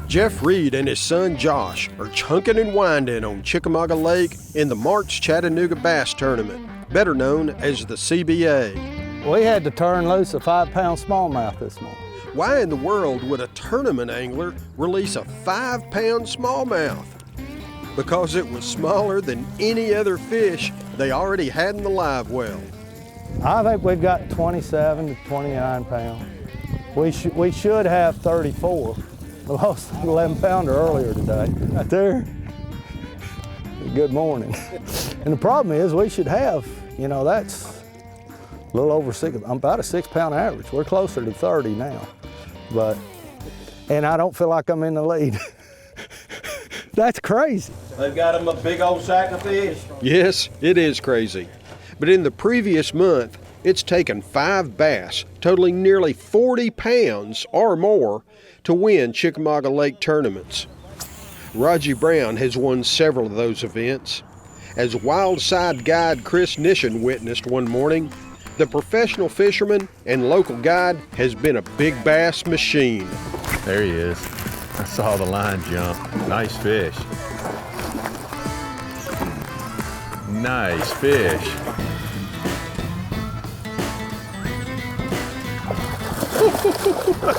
Jeff Reed and his son Josh are chunking and winding on Chickamauga Lake in the March Chattanooga Bass Tournament, better known as the CBA. We had to turn loose a 5-pound smallmouth this morning. Why in the world would a tournament angler release a 5-pound smallmouth? Because it was smaller than any other fish they already had in the live well. I think we've got 27 to 29 pounds. We should have 34. We lost an 11-pounder earlier today. Right there. Good morning. And the problem is we should have, that's a little over about a 6-pound average. We're closer to 30 now. And I don't feel like I'm in the lead. That's crazy. They've got them a big old sack of fish. Yes, it is crazy. But in the previous month, it's taken 5 bass, totaling nearly 40 pounds or more, to win Chickamauga Lake tournaments. Rogne Brown has won several of those events. As wild side guide Chris Nishan witnessed one morning, the professional fisherman and local guide has been a big bass machine. There he is. I saw the line jump. Nice fish. Nice fish.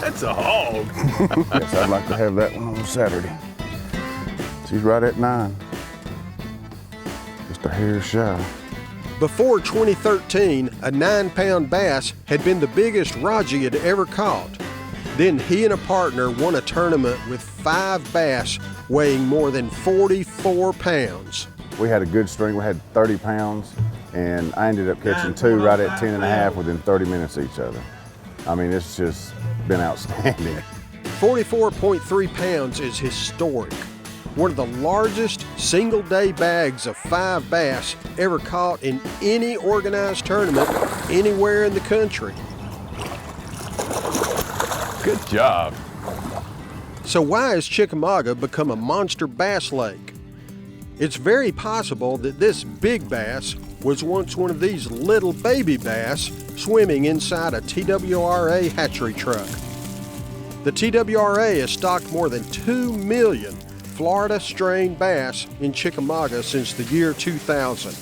That's a hog. Yes, I'd like to have that one on Saturday. She's right at 9. Just a hair shy. Before 2013, a 9-pound bass had been the biggest Rogne had ever caught. Then he and a partner won a tournament with 5 bass weighing more than 44 pounds. We had a good string. We had 30 pounds, and I ended up catching 2 right at 10 and a half within 30 minutes of each other. I mean, it's just been outstanding. 44.3 pounds is historic. One of the largest single-day bags of 5 bass ever caught in any organized tournament anywhere in the country. Good job. So why has Chickamauga become a monster bass lake? It's very possible that this big bass was once one of these little baby bass swimming inside a TWRA hatchery truck. The TWRA has stocked more than 2 million Florida strain bass in Chickamauga since the year 2000.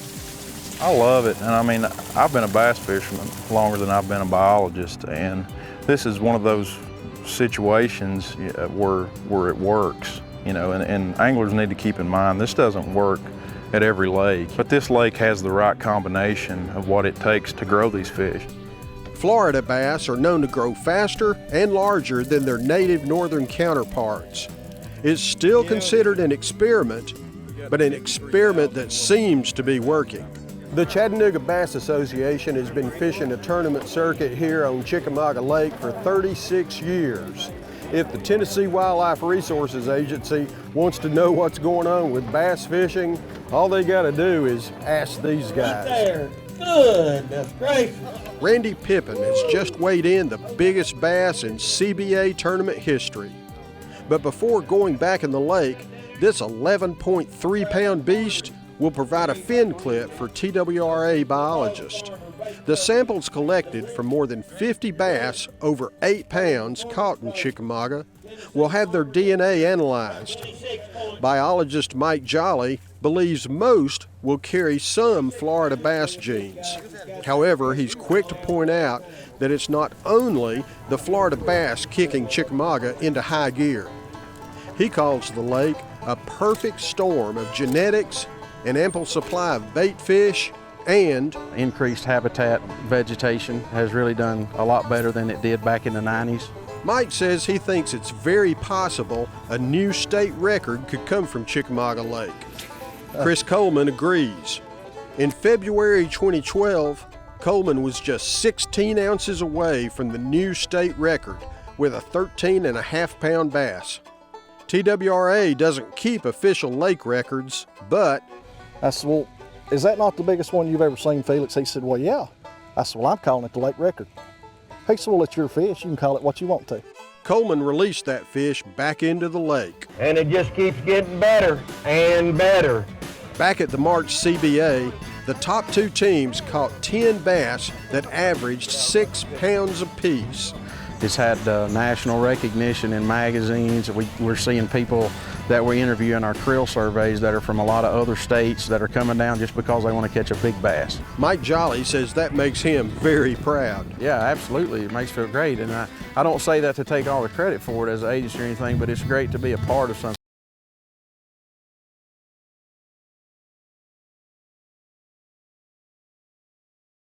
I love it, and I mean, I've been a bass fisherman longer than I've been a biologist, and this is one of those situations where it works, and anglers need to keep in mind this doesn't work at every lake, but this lake has the right combination of what it takes to grow these fish. Florida bass are known to grow faster and larger than their native northern counterparts. It's still considered an experiment, but an experiment that seems to be working. The Chattanooga Bass Association has been fishing a tournament circuit here on Chickamauga Lake for 36 years. If the Tennessee Wildlife Resources Agency wants to know what's going on with bass fishing, all they got to do is ask these guys. Right there. Goodness gracious. Randy Pippin has just weighed in the biggest bass in CBA tournament history. But before going back in the lake, this 11.3-pound beast will provide a fin clip for TWRA biologists. The samples collected from more than 50 bass over 8 pounds caught in Chickamauga will have their DNA analyzed. Biologist Mike Jolly believes most will carry some Florida bass genes. However, he's quick to point out that it's not only the Florida bass kicking Chickamauga into high gear. He calls the lake a perfect storm of genetics, an ample supply of bait fish, and increased habitat vegetation has really done a lot better than it did back in the 90s. Mike says he thinks it's very possible a new state record could come from Chickamauga Lake. Chris Coleman agrees. In February 2012, Coleman was just 16 ounces away from the new state record with a 13.5-pound bass. TWRA doesn't keep official lake records, but... I said, well, is that not the biggest one you've ever seen, Felix? He said, well, yeah. I said, well, I'm calling it the lake record. He said, well, it's your fish. You can call it what you want to. Coleman released that fish back into the lake. And it just keeps getting better and better. Back at the March CBA, the top 2 teams caught 10 bass that averaged 6 pounds apiece. It's had national recognition in magazines. We're seeing people that we interview in our krill surveys that are from a lot of other states that are coming down just because they want to catch a big bass. Mike Jolly says that makes him very proud. Yeah, absolutely. It makes me feel great. And I don't say that to take all the credit for it as an agency or anything, but it's great to be a part of something